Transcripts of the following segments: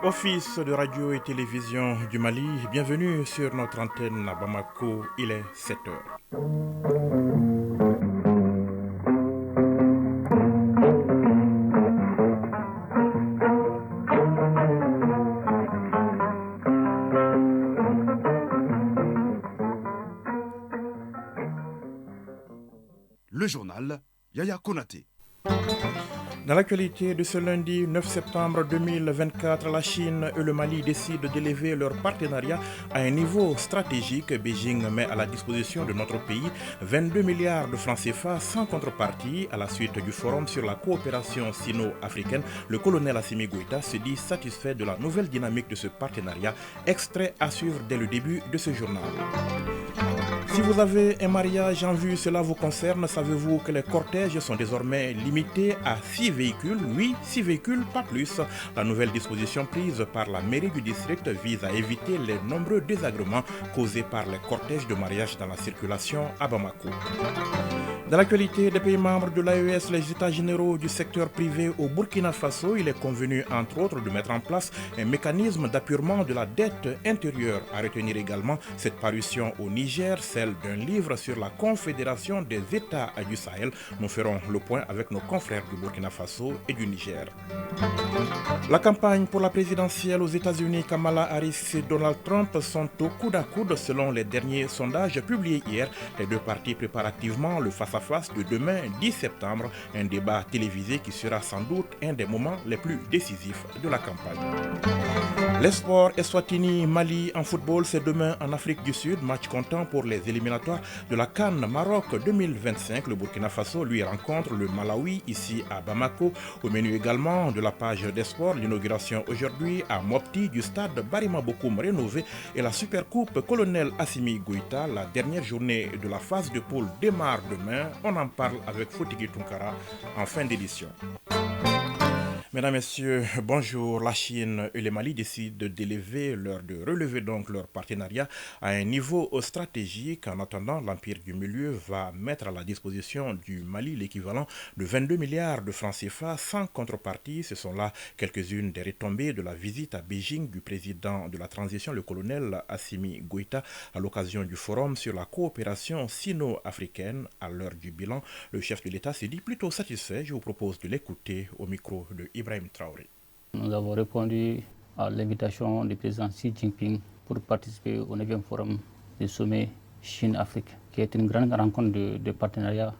Office de radio et télévision du Mali, bienvenue sur notre antenne à Bamako, il est 7 heures. Le journal Yaya Konaté. Dans l'actualité de ce lundi 9 septembre 2024, la Chine et le Mali décident d'élever leur partenariat à un niveau stratégique. Beijing met à la disposition de notre pays 22 milliards de francs CFA sans contrepartie. À la suite du forum sur la coopération sino-africaine, le colonel Assimi Goïta se dit satisfait de la nouvelle dynamique de ce partenariat. Extrait à suivre dès le début de ce journal. Si vous avez un mariage en vue, cela vous concerne. Savez-vous que les cortèges sont désormais limités à 6 véhicules? Oui, 6 véhicules, pas plus. La nouvelle disposition prise par la mairie du district vise à éviter les nombreux désagréments causés par les cortèges de mariage dans la circulation à Bamako. Dans l'actualité des pays membres de l'AES, les états généraux du secteur privé au Burkina Faso, il est convenu entre autres de mettre en place un mécanisme d'appurement de la dette intérieure. À retenir également cette parution au Niger, celle d'un livre sur la Confédération des États du Sahel. Nous ferons le point avec nos confrères du Burkina Faso et du Niger. La campagne pour la présidentielle aux États-Unis, Kamala Harris et Donald Trump sont au coude à coude selon les derniers sondages publiés hier. Les deux partis préparent activement le face-à-face de demain 10 septembre, un débat télévisé qui sera sans doute un des moments les plus décisifs de la campagne. Les sports Eswatini Mali en football, c'est demain en Afrique du Sud. Match comptant pour les éliminatoires de la CAN Maroc 2025. Le Burkina Faso lui rencontre le Malawi ici à Bamako. Au menu également de la page des sports, l'inauguration aujourd'hui à Mopti du stade Barima Bokoum rénové et la Supercoupe Colonel Assimi Goïta. La dernière journée de la phase de poule démarre demain. On en parle avec Fotigi Tunkara en fin d'édition. Mesdames, Messieurs, bonjour. La Chine et le Mali décident de relever donc leur partenariat à un niveau stratégique. En attendant, l'Empire du Milieu va mettre à la disposition du Mali l'équivalent de 22 milliards de francs CFA sans contrepartie. Ce sont là quelques-unes des retombées de la visite à Beijing du président de la transition, le colonel Assimi Goïta, à l'occasion du forum sur la coopération sino-africaine. À l'heure du bilan, le chef de l'État s'est dit plutôt satisfait. Je vous propose de l'écouter au micro de Ibrahim Traoré. Nous avons répondu à l'invitation du président Xi Jinping pour participer au 9e forum du sommet Chine-Afrique, qui est une grande rencontre de partenariat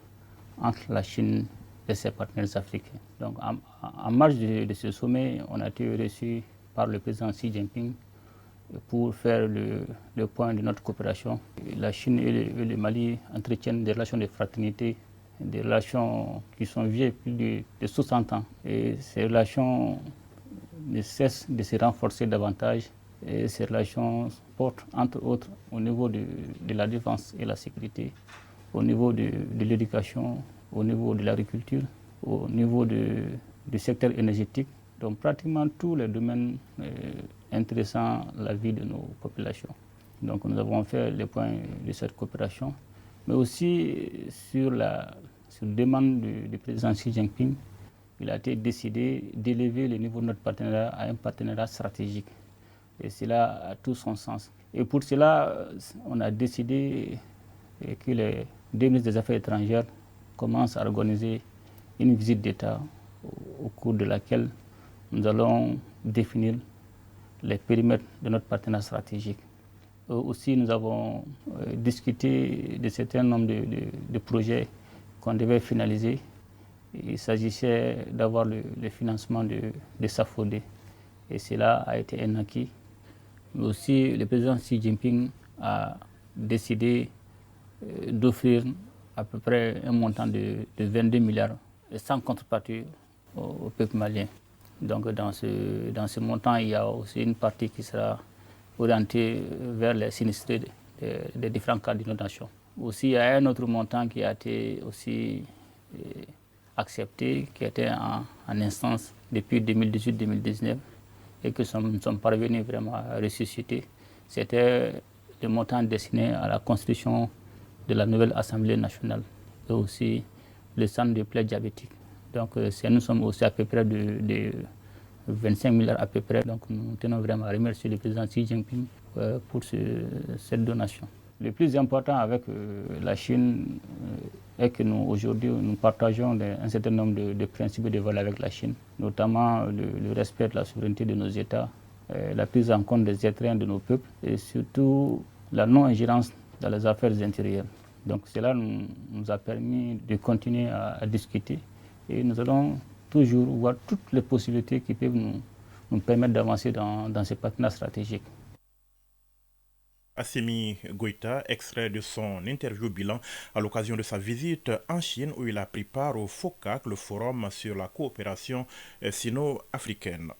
entre la Chine et ses partenaires africains. Donc, en marge de ce sommet, on a été reçu par le président Xi Jinping pour faire le point de notre coopération. La Chine et le Mali entretiennent des relations de fraternité, des relations qui sont vieilles plus de 60 ans. Et ces relations ne cessent de se renforcer davantage. Et ces relations portent, entre autres, au niveau de la défense et la sécurité, au niveau de l'éducation, au niveau de l'agriculture, au niveau du secteur énergétique. Donc pratiquement tous les domaines intéressant la vie de nos populations. Donc nous avons fait le point de cette coopération, mais aussi sur demande du président Xi Jinping, il a été décidé d'élever le niveau de notre partenariat à un partenariat stratégique. Et cela a tout son sens. Et pour cela, on a décidé que les deux ministres des Affaires étrangères commencent à organiser une visite d'État au cours de laquelle nous allons définir les périmètres de notre partenariat stratégique. Aussi, nous avons discuté de certains nombre de projets qu'on devait finaliser. Il s'agissait d'avoir le financement de SAFODE et cela a été un acquis. Mais aussi, le président Xi Jinping a décidé d'offrir à peu près un montant de 22 milliards sans contrepartie au peuple malien. Donc dans ce montant, il y a aussi une partie qui sera orientée vers les sinistrés des différents cas d'inondation. Aussi, il y a un autre montant qui a été aussi accepté, qui était en instance depuis 2018-2019 et que nous sommes parvenus vraiment à ressusciter. C'était le montant destiné à la constitution de la nouvelle Assemblée nationale et aussi le centre de plaie diabétique. Donc nous sommes aussi à peu près de 25 milliards à peu près. Donc nous tenons vraiment à remercier le président Xi Jinping pour cette donation. Le plus important avec la Chine est que nous, aujourd'hui, nous partageons un certain nombre de principes et de valeurs avec la Chine, notamment le respect de la souveraineté de nos États, la prise en compte des intérêts de nos peuples et surtout la non-ingérence dans les affaires intérieures. Donc cela nous a permis de continuer à discuter et nous allons toujours voir toutes les possibilités qui peuvent nous permettre d'avancer dans ces partenariats stratégiques. Assimi Goïta, extrait de son interview bilan à l'occasion de sa visite en Chine où il a pris part au FOCAC, le forum sur la coopération sino-africaine.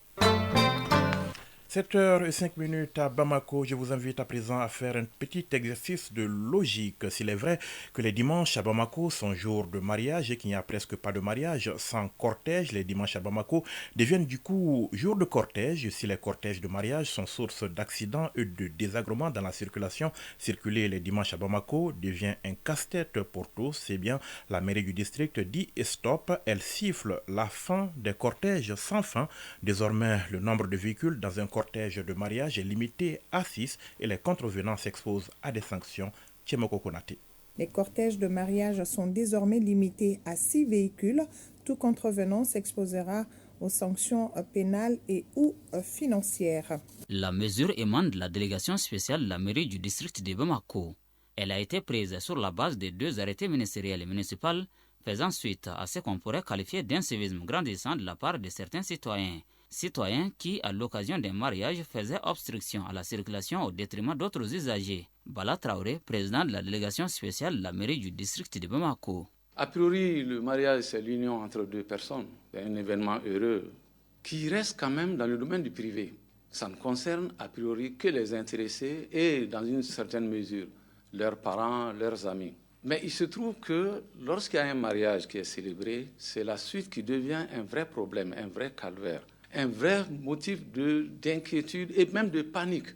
7h05 à Bamako, je vous invite à présent à faire un petit exercice de logique. S'il est vrai que les dimanches à Bamako sont jours de mariage et qu'il n'y a presque pas de mariage sans cortège, les dimanches à Bamako deviennent du coup jours de cortège. Si les cortèges de mariage sont source d'accidents et de désagréments dans la circulation, circuler les dimanches à Bamako devient un casse-tête pour tous. C'est bien la mairie du district dit stop, elle siffle la fin des cortèges sans fin. Désormais, le nombre de véhicules dans un cortège de mariage est limité à 6 et les contrevenants s'exposent à des sanctions. Tchemoko Konate. Les cortèges de mariage sont désormais limités à 6 véhicules. Tout contrevenant s'exposera aux sanctions pénales et ou financières. La mesure émane de la délégation spéciale de la mairie du district de Bamako. Elle a été prise sur la base de 2 arrêtés ministériels et municipaux faisant suite à ce qu'on pourrait qualifier d'incivisme grandissant de la part de certains citoyens. Citoyens qui, à l'occasion d'un mariage, faisaient obstruction à la circulation au détriment d'autres usagers. Bala Traoré, président de la délégation spéciale de la mairie du district de Bamako. A priori, le mariage, c'est l'union entre 2 personnes. C'est un événement heureux qui reste quand même dans le domaine du privé. Ça ne concerne a priori que les intéressés et, dans une certaine mesure, leurs parents, leurs amis. Mais il se trouve que lorsqu'il y a un mariage qui est célébré, c'est la suite qui devient un vrai problème, un vrai calvaire. Un vrai motif d'inquiétude et même de panique.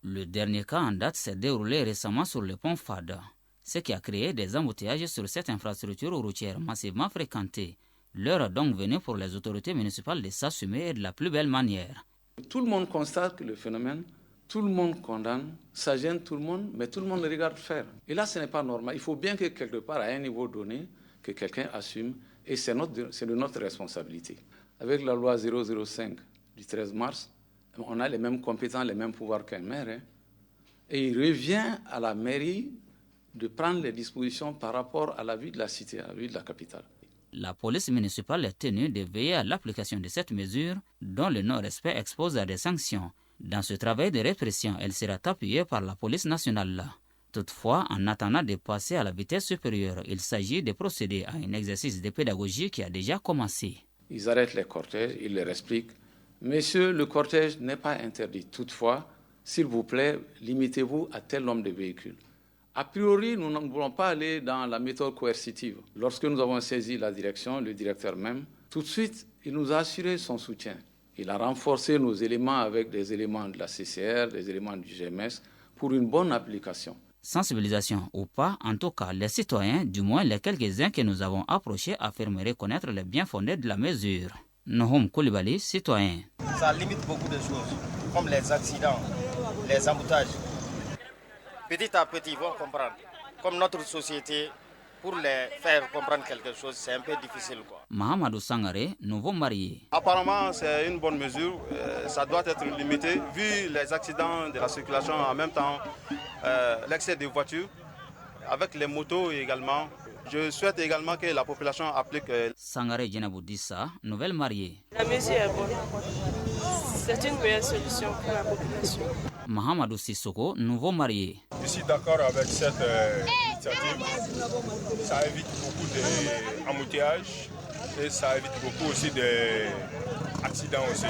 Le dernier cas en date s'est déroulé récemment sur le pont Fada, ce qui a créé des embouteillages sur cette infrastructure routière massivement fréquentée. L'heure est donc venue pour les autorités municipales de s'assumer de la plus belle manière. Tout le monde constate le phénomène, tout le monde condamne, ça gêne tout le monde, mais tout le monde le regarde faire. Et là, ce n'est pas normal. Il faut bien que quelque part, à un niveau donné, que quelqu'un assume, et c'est de notre responsabilité. Avec la loi 005 du 13 mars, on a les mêmes compétences, les mêmes pouvoirs qu'un maire. Et il revient à la mairie de prendre les dispositions par rapport à la vie de la cité, à la vie de la capitale. La police municipale est tenue de veiller à l'application de cette mesure, dont le non-respect expose à des sanctions. Dans ce travail de répression, elle sera appuyée par la police nationale. Toutefois, en attendant de passer à la vitesse supérieure, il s'agit de procéder à un exercice de pédagogie qui a déjà commencé. Ils arrêtent les cortèges, ils leur expliquent. Messieurs, le cortège n'est pas interdit. Toutefois, s'il vous plaît, limitez-vous à tel nombre de véhicules. A priori, nous ne voulons pas aller dans la méthode coercitive. Lorsque nous avons saisi la direction, le directeur même, tout de suite, il nous a assuré son soutien. Il a renforcé nos éléments avec des éléments de la CCR, des éléments du GMS, pour une bonne application. Sensibilisation ou pas, en tout cas, les citoyens, du moins les quelques-uns que nous avons approchés, affirment reconnaître les bien-fondés de la mesure. Nohom Koulibaly, citoyen. Ça limite beaucoup de choses, comme les accidents, les emboutages. Petit à petit, ils vont comprendre. Comme notre société, pour les faire comprendre quelque chose, c'est un peu difficile, quoi. Mahamadou Sangare, nouveau marié. Apparemment, c'est une bonne mesure. Ça doit être limité, vu les accidents de la circulation, en même temps, l'excès de voitures, avec les motos également. Je souhaite également que la population applique. Sangare Djenabou Dissa, nouvelle mariée. La mesure est bonne. C'est une meilleure solution pour la population. Mahamadou Sissoko, nouveau marié. Je suis d'accord avec cette initiative. Ça évite beaucoup d'embouteillages et ça évite beaucoup aussi d'accidents aussi.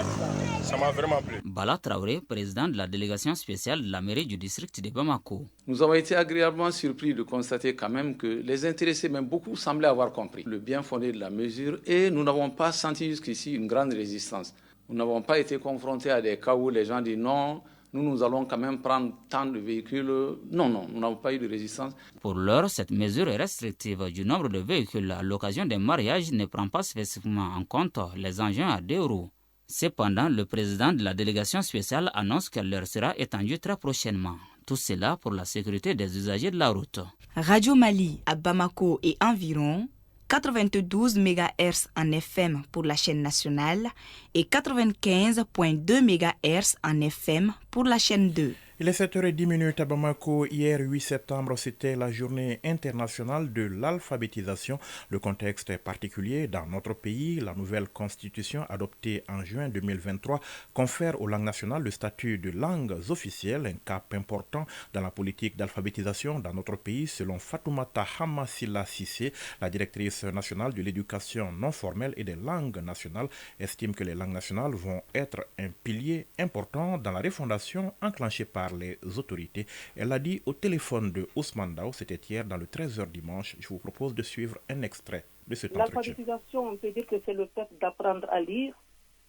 Ça m'a vraiment plu. Bala Traoré, président de la délégation spéciale de la mairie du district de Bamako. Nous avons été agréablement surpris de constater quand même que les intéressés, même beaucoup, semblaient avoir compris le bien fondé de la mesure et nous n'avons pas senti jusqu'ici une grande résistance. Nous n'avons pas été confrontés à des cas où les gens disent non, nous allons quand même prendre tant de véhicules. Non, nous n'avons pas eu de résistance. Pour l'heure, cette mesure restrictive du nombre de véhicules à l'occasion des mariages ne prend pas spécifiquement en compte les engins à 2 roues. Cependant, le président de la délégation spéciale annonce qu'elle leur sera étendue très prochainement. Tout cela pour la sécurité des usagers de la route. Radio Mali à Bamako et environ, 92 MHz en FM pour la chaîne nationale et 95.2 MHz en FM pour la chaîne 2. Il est 7h10 à Bamako. Hier, 8 septembre, c'était la journée internationale de l'alphabétisation. Le contexte est particulier dans notre pays. La nouvelle constitution adoptée en juin 2023 confère aux langues nationales le statut de langues officielles, un cap important dans la politique d'alphabétisation dans notre pays, selon Fatoumata Hamassila Sissé, la directrice nationale de l'éducation non formelle et des langues nationales, estime que les langues nationales vont être un pilier important dans la refondation enclenchée par les autorités. Elle l'a dit au téléphone de Ousmane Dao, c'était hier dans le 13h dimanche. Je vous propose de suivre un extrait de cet entretien. L'alphabétisation, on peut dire que c'est le fait d'apprendre à lire,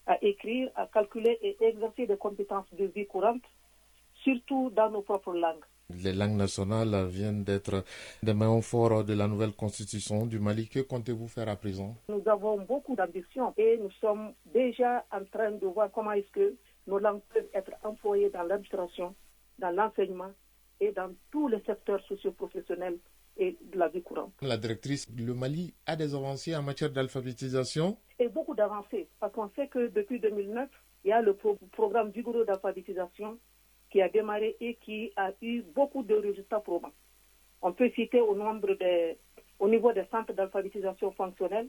à écrire, à calculer et exercer des compétences de vie courante, surtout dans nos propres langues. Les langues nationales viennent d'être des maillons forts de la nouvelle constitution du Mali. Que comptez-vous faire à présent? Nous avons beaucoup d'ambition et nous sommes déjà en train de voir comment est-ce que nos langues peuvent être employées dans l'administration, dans l'enseignement et dans tous les secteurs socio-professionnels et de la vie courante. La directrice, le Mali a des avancées en matière d'alphabétisation? Et beaucoup d'avancées, parce qu'on sait que depuis 2009, il y a le programme vigoureux d'alphabétisation qui a démarré et qui a eu beaucoup de résultats probants. On peut citer au niveau des centres d'alphabétisation fonctionnelle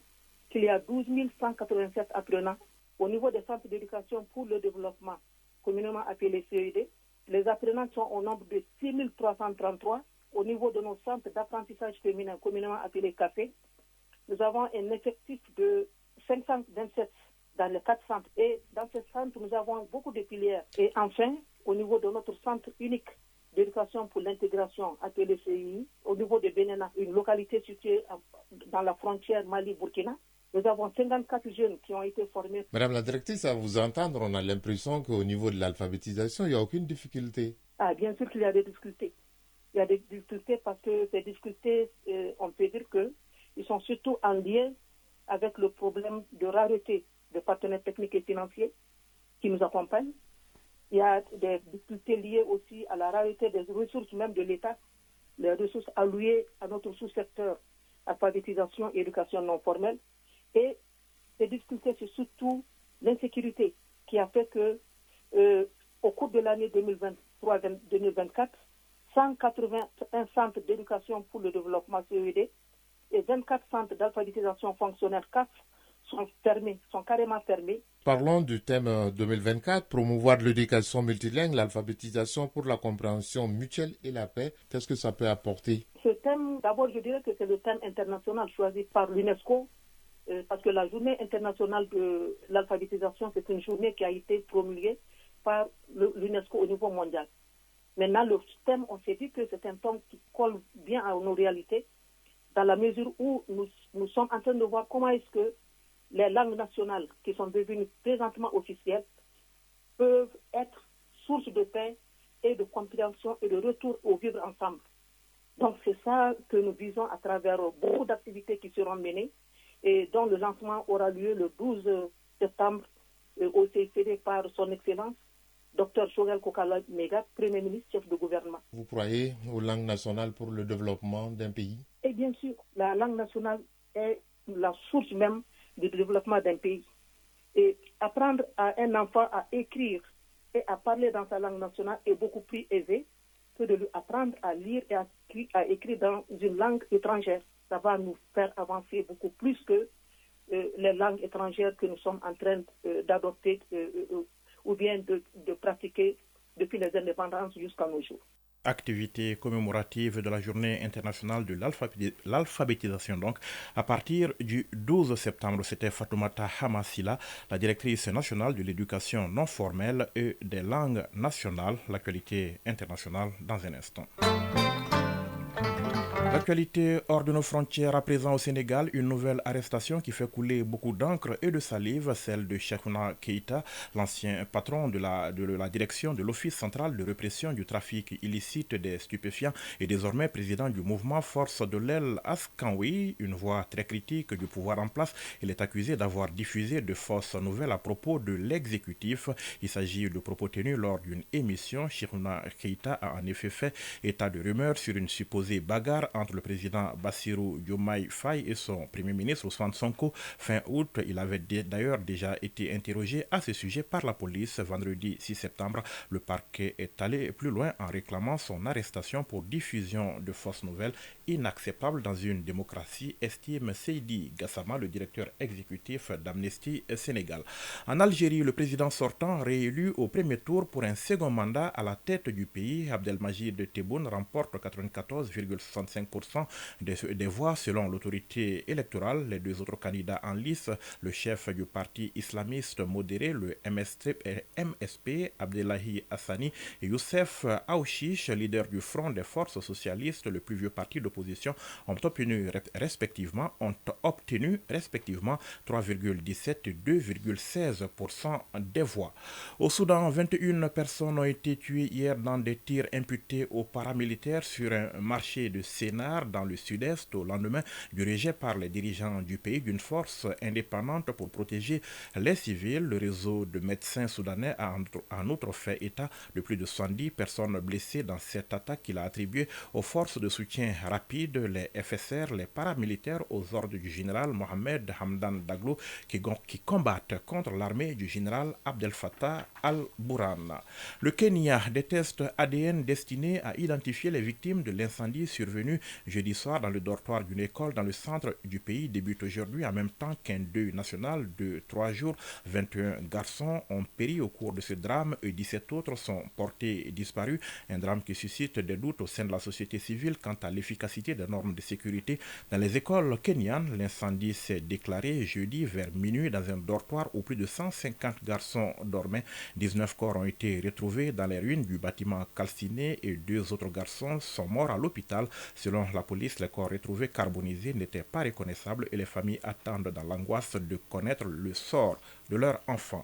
qu'il y a 12 187 apprenants. Au niveau des centres d'éducation pour le développement, communément appelés CED, les apprenants sont au nombre de 6 333. Au niveau de nos centres d'apprentissage féminin, communément appelés CAFé, nous avons un effectif de 527 dans les 4 centres. Et dans ces centres, nous avons beaucoup de filières. Et enfin, au niveau de notre centre unique d'éducation pour l'intégration, appelé CII, au niveau de Benena, une localité située dans la frontière Mali-Burkina, nous avons 54 jeunes qui ont été formés. Madame la directrice, à vous entendre, on a l'impression qu'au niveau de l'alphabétisation, il n'y a aucune difficulté. Ah, bien sûr qu'il y a des difficultés. Il y a des difficultés parce que ces difficultés, on peut dire qu'ils sont surtout en lien avec le problème de rareté de partenaires techniques et financiers qui nous accompagnent. Il y a des difficultés liées aussi à la rareté des ressources même de l'État, les ressources allouées à notre sous-secteur alphabétisation et éducation non formelle. Et ces difficultés, c'est surtout l'insécurité qui a fait que, au cours de l'année 2023-2024, 181 centres d'éducation pour le développement CED et 24 centres d'alphabétisation fonctionnelle CAF sont fermés, sont carrément fermés. Parlons du thème 2024, promouvoir l'éducation multilingue, l'alphabétisation pour la compréhension mutuelle et la paix. Qu'est-ce que ça peut apporter? Ce thème, d'abord, je dirais que c'est le thème international choisi par l'UNESCO, parce que la journée internationale de l'alphabétisation, c'est une journée qui a été promulguée par l'UNESCO au niveau mondial. Maintenant, le thème, on s'est dit que c'est un thème qui colle bien à nos réalités, dans la mesure où nous sommes en train de voir comment est-ce que les langues nationales qui sont devenues présentement officielles peuvent être source de paix et de compréhension et de retour au vivre ensemble. Donc c'est ça que nous visons à travers beaucoup d'activités qui seront menées et dont le lancement aura lieu le 12 septembre au CICD par son Excellence, Dr Choguel Kokala Mega, Premier ministre, chef de gouvernement. Vous croyez aux langues nationales pour le développement d'un pays? Et bien sûr, la langue nationale est la source même du développement d'un pays. Et apprendre à un enfant à écrire et à parler dans sa langue nationale est beaucoup plus aisé que de lui apprendre à lire et à écrire dans une langue étrangère. Ça va nous faire avancer beaucoup plus que les langues étrangères que nous sommes en train d'adopter ou bien de pratiquer depuis les indépendances jusqu'à nos jours. Activité commémorative de la journée internationale de l'alphabétisation. Donc, à partir du 12 septembre, c'était Fatoumata Hamassila, la directrice nationale de l'éducation non formelle et des langues nationales. L'actualité internationale dans un instant. L'actualité hors de nos frontières, à présent au Sénégal, une nouvelle arrestation qui fait couler beaucoup d'encre et de salive, celle de Cheikhouna Keïta, l'ancien patron de la direction de l'Office central de répression du trafic illicite des stupéfiants et désormais président du mouvement Force de l'aile Askanwi, une voix très critique du pouvoir en place. Il est accusé d'avoir diffusé de fausses nouvelles à propos de l'exécutif. Il s'agit de propos tenus lors d'une émission. Cheikhouna Keïta a en effet fait état de rumeurs sur une supposée bagarre entre le président Bassirou Diomaye Faye et son premier ministre Ousmane Sonko. Fin août, il avait d'ailleurs déjà été interrogé à ce sujet par la police. Vendredi 6 septembre, le parquet est allé plus loin en réclamant son arrestation pour diffusion de fausses nouvelles, inacceptable dans une démocratie, estime Seydi Gassama, le directeur exécutif d'Amnesty Sénégal. En Algérie, le président sortant, réélu au premier tour pour un second mandat à la tête du pays, Abdelmajid Tebboune remporte 94,65% des voix selon l'autorité électorale. Les deux autres candidats en lice, le chef du parti islamiste modéré, le MSP, Abdelahi Hassani, et Youssef Aouchiche, leader du Front des forces socialistes, le plus vieux parti d'opposition, ont obtenu respectivement 3,17 et 2,16% des voix. Au Soudan, 21 personnes ont été tuées hier dans des tirs imputés aux paramilitaires sur un marché de Sénar dans le sud-est au lendemain du rejet par les dirigeants du pays d'une force indépendante pour protéger les civils. Le réseau de médecins soudanais a en outre fait état de plus de 70 personnes blessées dans cette attaque qu'il a attribuée aux forces de soutien rapide, les FSR, les paramilitaires aux ordres du général Mohamed Hamdan Daglo qui combattent contre l'armée du général Abdel Fattah al-Burhan. Le Kenya, des tests ADN destinés à identifier les victimes de l'incendie survenu jeudi soir dans le dortoir d'une école dans le centre du pays débutent aujourd'hui en même temps qu'un deuil national de 3 jours. 21 garçons ont péri au cours de ce drame et 17 autres sont portés disparus. Un drame qui suscite des doutes au sein de la société civile quant à l'efficacité des normes de sécurité dans les écoles kenyanes. L'incendie s'est déclaré jeudi vers minuit dans un dortoir où plus de 150 garçons dormaient. 19 corps ont été retrouvés dans les ruines du bâtiment calciné et 2 autres garçons sont morts à l'hôpital. Selon la police, les corps retrouvés carbonisés n'étaient pas reconnaissables et les familles attendent dans l'angoisse de connaître le sort de leurs enfants.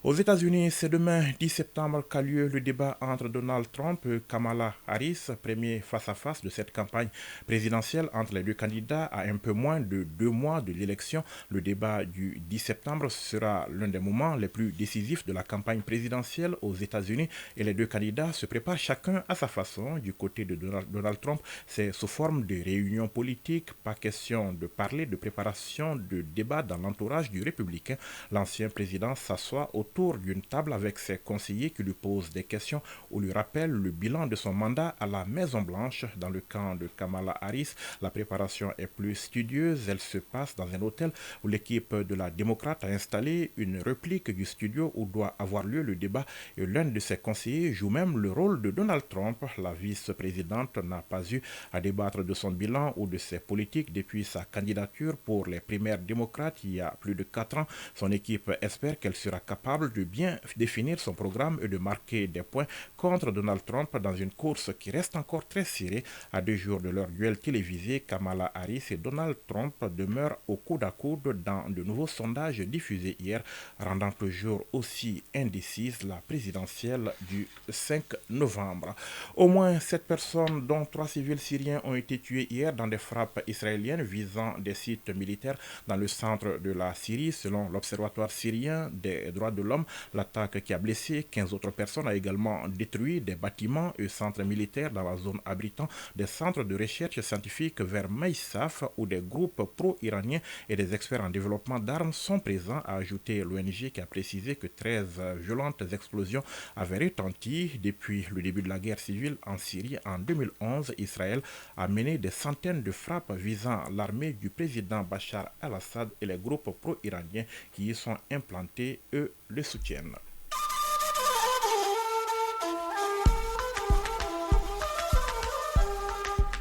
Aux États-Unis, c'est demain 10 septembre qu'a lieu le débat entre Donald Trump et Kamala Harris, premier face-à-face de cette campagne présidentielle entre les deux candidats à un peu moins de 2 mois de l'élection. Le débat du 10 septembre sera l'un des moments les plus décisifs de la campagne présidentielle aux États-Unis et les deux candidats se préparent chacun à sa façon. Du côté de Donald Trump, c'est sous forme de réunion politique, pas question de parler de préparation de débat dans l'entourage du républicain. L'ancien président s'assoit autour d'une table avec ses conseillers qui lui posent des questions ou lui rappellent le bilan de son mandat à la Maison-Blanche. Dans le camp de Kamala Harris, la préparation est plus studieuse. Elle se passe dans un hôtel où l'équipe de la démocrate a installé une réplique du studio où doit avoir lieu le débat et l'un de ses conseillers joue même le rôle de Donald Trump. La vice-présidente n'a pas eu à débattre de son bilan ou de ses politiques depuis sa candidature pour les primaires démocrates il y a plus de 4 ans. Son équipe espère qu'elle sera capable de bien définir son programme et de marquer des points contre Donald Trump dans une course qui reste encore très serrée. À 2 jours de leur duel télévisé, Kamala Harris et Donald Trump demeurent au coude à coude dans de nouveaux sondages diffusés hier, rendant toujours aussi indécise la présidentielle du 5 novembre. Au moins 7 personnes, dont 3 civils syriens, ont été tués hier dans des frappes israéliennes visant des sites militaires dans le centre de la Syrie, selon l'Observatoire syrien des droits de l'homme. L'attaque qui a blessé 15 autres personnes a également détruit des bâtiments et centres militaires dans la zone abritant des centres de recherche scientifique vers Maïsaf où des groupes pro-iraniens et des experts en développement d'armes sont présents, a ajouté l'ONG qui a précisé que 13 violentes explosions avaient retenti depuis le début de la guerre civile en Syrie en 2011. Israël a mené des centaines de frappes visant l'armée du président Bachar al-Assad et les groupes pro-iraniens qui y sont implantés, eux, le soutiennent.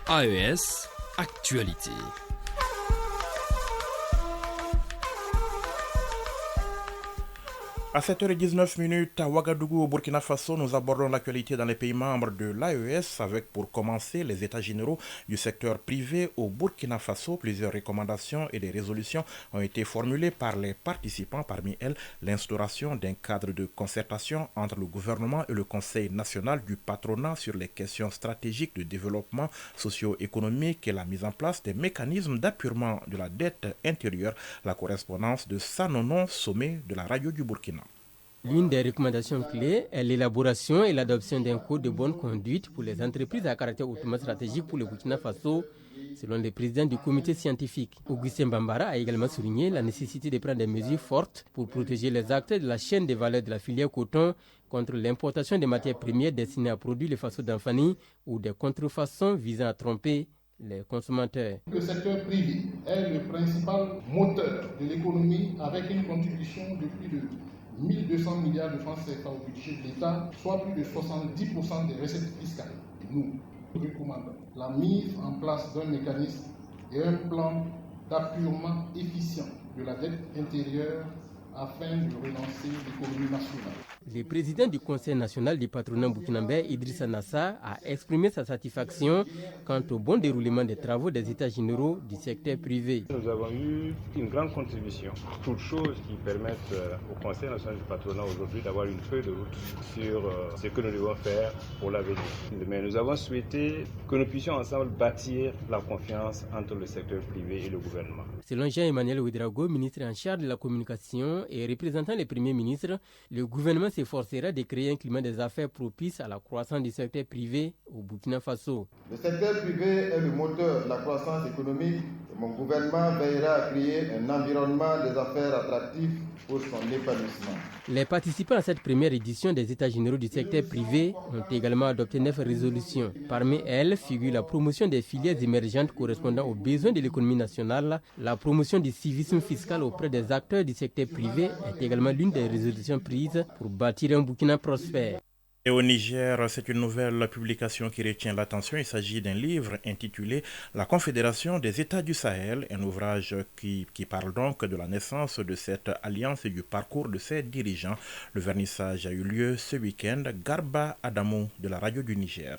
AES Actualité. À 7h19 à Ouagadougou, au Burkina Faso, nous abordons l'actualité dans les pays membres de l'AES avec pour commencer les états généraux du secteur privé au Burkina Faso. Plusieurs recommandations et des résolutions ont été formulées par les participants, parmi elles l'instauration d'un cadre de concertation entre le gouvernement et le Conseil national du patronat sur les questions stratégiques de développement socio-économique et la mise en place des mécanismes d'appurement de la dette intérieure. La correspondance de Sanonon, sommet de la radio du Burkina. L'une des recommandations clés est l'élaboration et l'adoption d'un code de bonne conduite pour les entreprises à caractère hautement stratégique pour le Burkina Faso, selon le président du comité scientifique. Augustin Bambara a également souligné la nécessité de prendre des mesures fortes pour protéger les acteurs de la chaîne de valeur de la filière coton contre l'importation des matières premières destinées à produire le faso d'Anfani ou des contrefaçons visant à tromper les consommateurs. Le secteur privé est le principal moteur de l'économie avec une contribution de plus de 1200 milliards de francs CFA au budget de l'État, soit plus de 70% des recettes fiscales. Nous recommandons la mise en place d'un mécanisme et un plan d'appurement efficient de la dette intérieure afin de relancer l'économie nationale. Le président du Conseil national du patronat burkinabé, Idrissa Nassa, a exprimé sa satisfaction quant au bon déroulement des travaux des états généraux du secteur privé. Nous avons eu une grande contribution, toutes choses qui permettent au Conseil national du patronat aujourd'hui d'avoir une feuille de route sur ce que nous devons faire pour l'avenir. Mais nous avons souhaité que nous puissions ensemble bâtir la confiance entre le secteur privé et le gouvernement. Selon Jean-Emmanuel Ouedraogo, ministre en charge de la communication et représentant le Premier ministre, le gouvernement s'efforcera de créer un climat des affaires propice à la croissance du secteur privé au Burkina Faso. Le secteur privé est le moteur de la croissance économique et mon gouvernement veillera à créer un environnement des affaires attractif pour son épanouissement. Les participants à cette première édition des États généraux du secteur privé ont également adopté 9 résolutions. Parmi elles figure la promotion des filières émergentes correspondant aux besoins de l'économie nationale. La promotion du civisme fiscal auprès des acteurs du secteur privé est également l'une des résolutions prises pour bâtir un Burkina prospère. Et au Niger, c'est une nouvelle publication qui retient l'attention. Il s'agit d'un livre intitulé « La Confédération des États du Sahel », un ouvrage qui parle donc de la naissance de cette alliance et du parcours de ses dirigeants. Le vernissage a eu lieu ce week-end. Garba Adamou de la radio du Niger.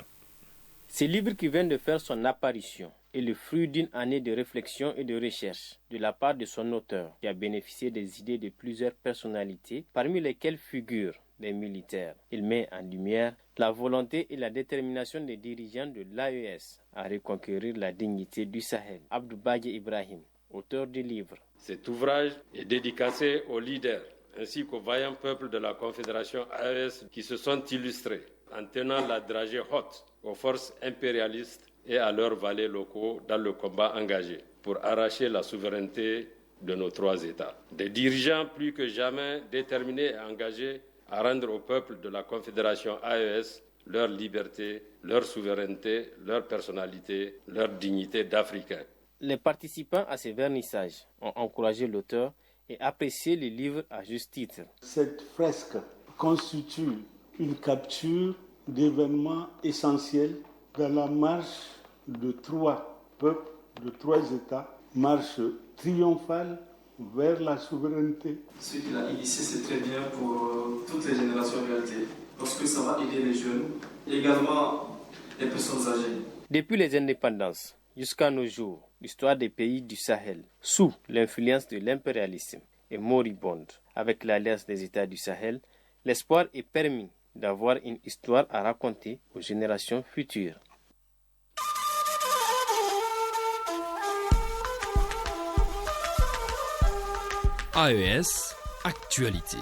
Ce livre qui vient de faire son apparition est le fruit d'une année de réflexion et de recherche de la part de son auteur, qui a bénéficié des idées de plusieurs personnalités, parmi lesquelles figurent des militaires. Il met en lumière la volonté et la détermination des dirigeants de l'AES à reconquérir la dignité du Sahel. Abdou Badji Ibrahim, auteur du livre. Cet ouvrage est dédicacé aux leaders ainsi qu'aux vaillants peuples de la Confédération AES qui se sont illustrés en tenant la dragée haute aux forces impérialistes et à leurs valets locaux dans le combat engagé pour arracher la souveraineté de nos 3 États. Des dirigeants plus que jamais déterminés et engagés à rendre au peuple de la Confédération AES leur liberté, leur souveraineté, leur personnalité, leur dignité d'Africains. Les participants à ce vernissage ont encouragé l'auteur et apprécié le livre à juste titre. Cette fresque constitue une capture d'événements essentiels dans la marche de 3 peuples, de 3 États, marche triomphale vers la souveraineté. Ce qu'il a initié, c'est très bien pour toutes les générations en réalité, parce que ça va aider les jeunes, et également les personnes âgées. Depuis les indépendances jusqu'à nos jours, l'histoire des pays du Sahel, sous l'influence de l'impérialisme, est moribonde. Avec l'alliance des États du Sahel, l'espoir est permis d'avoir une histoire à raconter aux générations futures. AES, actualité.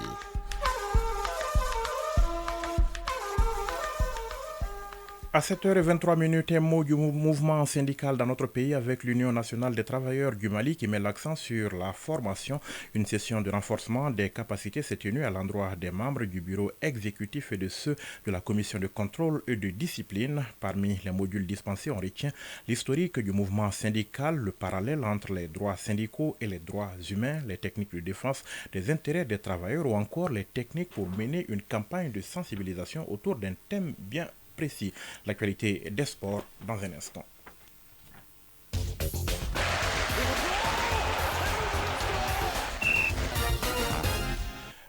À 7h23, un mot du mouvement syndical dans notre pays avec l'Union nationale des travailleurs du Mali qui met l'accent sur la formation. Une session de renforcement des capacités s'est tenue à l'endroit des membres du bureau exécutif et de ceux de la commission de contrôle et de discipline. Parmi les modules dispensés, on retient l'historique du mouvement syndical, le parallèle entre les droits syndicaux et les droits humains, les techniques de défense des intérêts des travailleurs ou encore les techniques pour mener une campagne de sensibilisation autour d'un thème bien précis. L'actualité des sports dans un instant.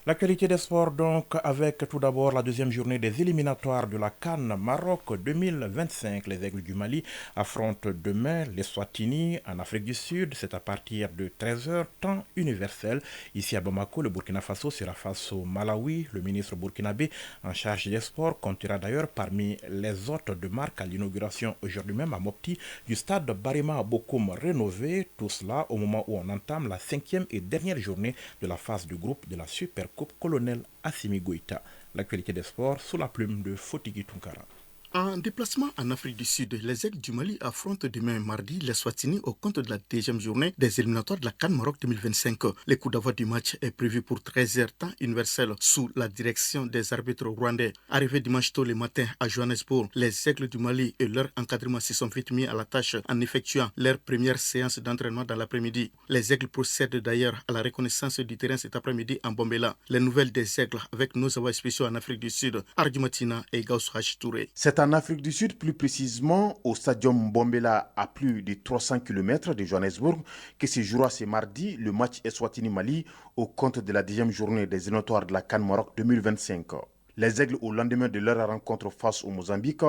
L'actualité des sports donc avec tout d'abord la deuxième journée des éliminatoires de la CAN Maroc 2025. Les Aigles du Mali affrontent demain les Swatini en Afrique du Sud. C'est à partir de 13h temps universel. Ici à Bamako, le Burkina Faso sera face au Malawi. Le ministre burkinabé en charge des sports comptera d'ailleurs parmi les hôtes de marque à l'inauguration aujourd'hui même à Mopti du stade Barima Bokoum rénové. Tout cela au moment où on entame la 5e et dernière journée de la phase de groupe de la Supercoupe Colonel Assimi Goïta. L'actualité des sports sous la plume de Fotigui Tunkara. En déplacement en Afrique du Sud, les Aigles du Mali affrontent demain mardi les Swatini au compte de la deuxième journée des éliminatoires de la CAN Maroc 2025. Le coup d'envoi du match est prévu pour 13h temps universel sous la direction des arbitres rwandais. Arrivés dimanche tôt le matin à Johannesburg, les Aigles du Mali et leur encadrement se sont vite mis à la tâche en effectuant leur première séance d'entraînement dans l'après-midi. Les Aigles procèdent d'ailleurs à la reconnaissance du terrain cet après-midi en Bombela. Les nouvelles des Aigles avec nos envois spéciaux en Afrique du Sud, Arjumatina et Gauss Touré. En Afrique du Sud, plus précisément au stadium Bombela à plus de 300 km de Johannesburg, que se jouera ce mardi le match Eswatini-Mali au compte de la deuxième journée des éliminatoires de la CAN Maroc 2025. Les Aigles, au lendemain de leur rencontre face au Mozambique,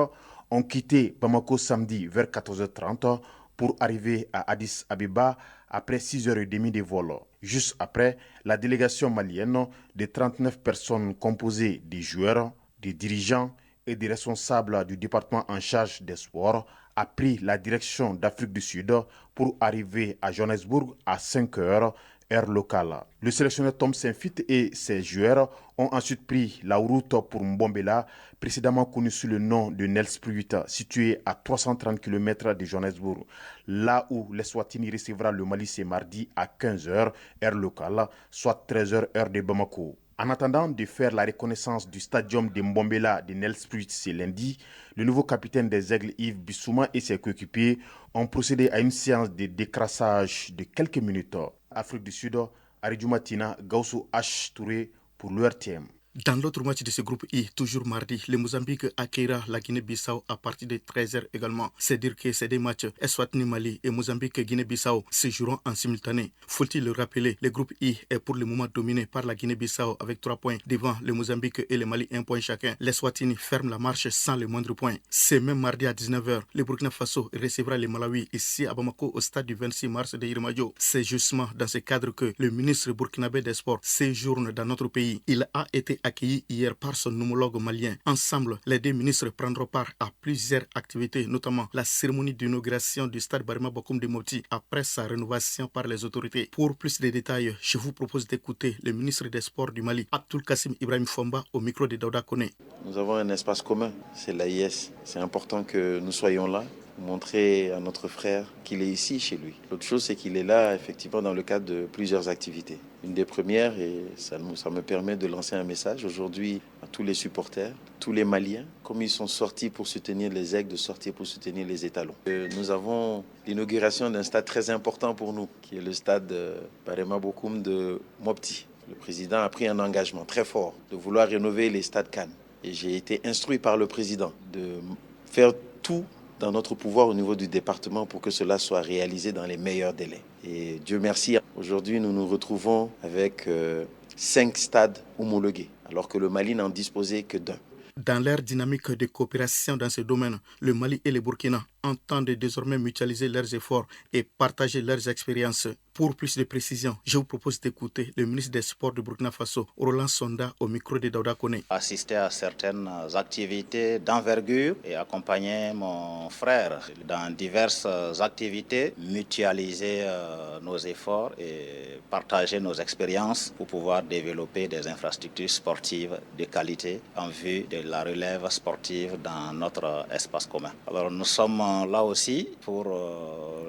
ont quitté Bamako samedi vers 14h30 pour arriver à Addis Abeba après 6h30 de vol. Juste après, la délégation malienne de 39 personnes composée des joueurs, des dirigeants et des responsables du département en charge des sports a pris la direction d'Afrique du Sud pour arriver à Johannesburg à 5h, heure locale. Le sélectionneur Tom Saintfit et ses joueurs ont ensuite pris la route pour Mbombela, précédemment connu sous le nom de Nelspruit, situé à 330 km de Johannesburg, là où les Swatini recevra le Mali ce mardi à 15h, heure locale, soit 13h, heure de Bamako. En attendant de faire la reconnaissance du stadium de Mbombela de Nelspruit ce lundi, le nouveau capitaine des Aigles Yves Bissouma et ses coéquipiers ont procédé à une séance de décrassage de quelques minutes. Afrique du Sud, Aridjumatina, Gaussou H. Touré pour l'URTM. Dans l'autre match de ce groupe I, toujours mardi, le Mozambique accueillera la Guinée-Bissau à partir de 13h également. C'est dire que ces deux matchs, Eswatini-Mali et Mozambique-Guinée-Bissau, se joueront en simultané. Faut-il le rappeler, le groupe I est pour le moment dominé par la Guinée-Bissau avec 3 points devant le Mozambique et le Mali 1 point chacun. Les Swatini ferment la marche sans le moindre point. C'est même mardi à 19h, le Burkina Faso recevra le Malawi ici à Bamako au stade du 26 mars de Irmadio. C'est justement dans ce cadre que le ministre burkinabé des Sports séjourne dans notre pays. Il a été accueilli hier par son homologue malien. Ensemble, les deux ministres prendront part à plusieurs activités, notamment la cérémonie d'inauguration du stade Barima Bokoum de Mopti après sa rénovation par les autorités. Pour plus de détails, je vous propose d'écouter le ministre des Sports du Mali, Abdoul Kassim Ibrahim Fomba, au micro de Daouda Kone. Nous avons un espace commun, c'est l'AIS. C'est important que nous soyons là, montrer à notre frère qu'il est ici chez lui. L'autre chose, c'est qu'il est là effectivement dans le cadre de plusieurs activités. Une des premières, et ça me permet de lancer un message aujourd'hui à tous les supporters, tous les Maliens, comme ils sont sortis pour soutenir les Aigles, de sortir pour soutenir les étalons. Nous avons l'inauguration d'un stade très important pour nous, qui est le stade Barima Bokoum de Mopti. Le président a pris un engagement très fort de vouloir rénover les stades CAN. Et j'ai été instruit par le président de faire tout dans notre pouvoir au niveau du département pour que cela soit réalisé dans les meilleurs délais. Et Dieu merci, aujourd'hui nous nous retrouvons avec 5 stades homologués, alors que le Mali n'en disposait que d'un. Dans leur dynamique de coopération dans ce domaine, le Mali et le Burkina entendent désormais mutualiser leurs efforts et partager leurs expériences. Pour plus de précisions, je vous propose d'écouter le ministre des Sports du Burkina Faso, Roland Sonda, au micro de Daouda Kone. Assister à certaines activités d'envergure et accompagner mon frère dans diverses activités, mutualiser nos efforts et partager nos expériences pour pouvoir développer des infrastructures sportives de qualité en vue de la relève sportive dans notre espace commun. Alors nous sommes là aussi pour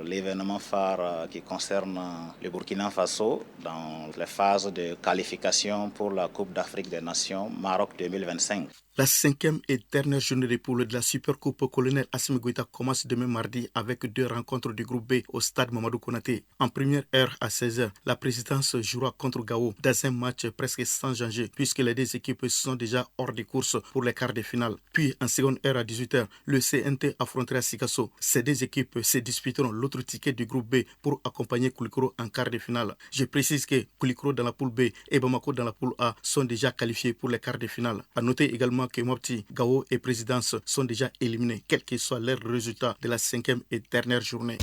l'événement phare qui concerne le Burkina Faso dans les phases de qualification pour la Coupe d'Afrique des Nations Maroc 2025. La 5e et dernière journée de poule de la Supercoupe Colonel Assimi Goïta commence demain mardi avec 2 rencontres du groupe B au stade Mamadou Konaté. En première heure à 16h, la présidence jouera contre Gao dans un match presque sans enjeu puisque les 2 équipes sont déjà hors de course pour les quarts de finale. Puis en seconde heure à 18h, le CNT affrontera Sikasso. Ces 2 équipes se disputeront l'autre ticket du groupe B pour accompagner Koulikoro en quart de finale. Je précise que Koulikoro dans la poule B et Bamako dans la poule A sont déjà qualifiés pour les quarts de finale. À noter également que Mopti, Gao et Présidence sont déjà éliminés, quel que soit leur résultat de la 5e et dernière journée.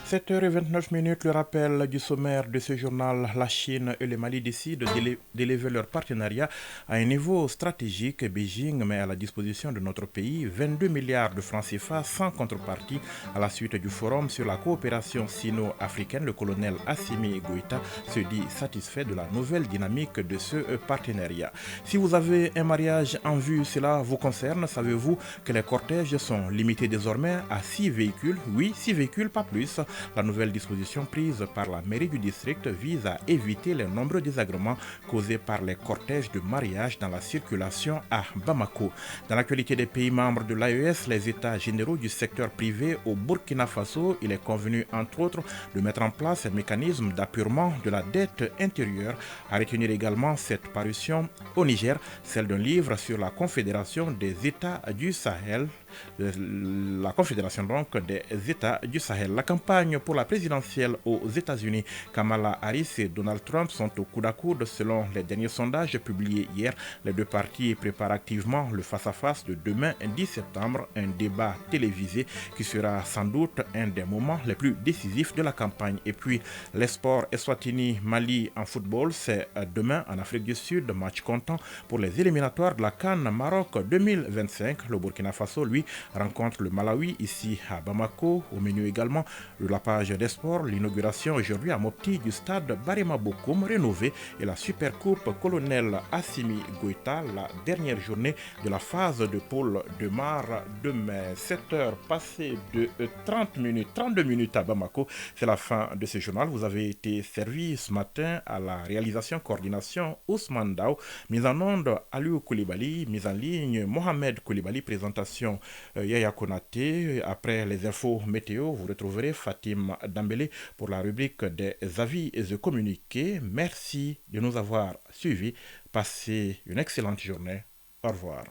7h29, le rappel du sommaire de ce journal. La Chine et le Mali décident d'élever leur partenariat à un niveau stratégique. Beijing met à la disposition de notre pays 22 milliards de francs CFA sans contrepartie. À la suite du forum sur la coopération sino-africaine, le colonel Assimi Goïta se dit satisfait de la nouvelle dynamique de ce partenariat. Si vous avez un mariage en vue, cela vous concerne. Savez-vous que les cortèges sont limités désormais à 6 véhicules? Oui, 6 véhicules, pas plus. La nouvelle disposition prise par la mairie du district vise à éviter les nombreux désagréments causés par les cortèges de mariage dans la circulation à Bamako. Dans l'actualité des pays membres de l'AES, les états généraux du secteur privé au Burkina Faso, il est convenu entre autres de mettre en place un mécanisme d'appurement de la dette intérieure. À retenir également cette parution au Niger, celle d'un livre sur la Confédération des États du Sahel. La Confédération donc des États du Sahel. La campagne pour la présidentielle aux États-Unis, Kamala Harris et Donald Trump sont au coude à coude selon les derniers sondages publiés hier. Les 2 partis préparent activement le face-à-face de demain 10 septembre, un débat télévisé qui sera sans doute un des moments les plus décisifs de la campagne. Et puis les sports Eswatini-Mali en football, c'est demain en Afrique du Sud, match comptant pour les éliminatoires de la CAN Maroc 2025. Le Burkina Faso, lui, rencontre le Malawi ici à Bamako. Au menu également de la page des sports, l'inauguration aujourd'hui à Mopti du stade Barema Bokoum rénové et la Supercoupe Colonel Assimi Goïta, la dernière journée de la phase de poule de mar de mai. 7h passées de 32 minutes à Bamako. C'est la fin de ce journal. Vous avez été servi ce matin à la réalisation, coordination Ousmane Dao, mise en onde Aliou Koulibaly, mise en ligne Mohamed Koulibaly, présentation Yaya Konaté. Après les infos météo, vous retrouverez Fatim Dambélé pour la rubrique des avis et communiqués. Merci de nous avoir suivis. Passez une excellente journée. Au revoir.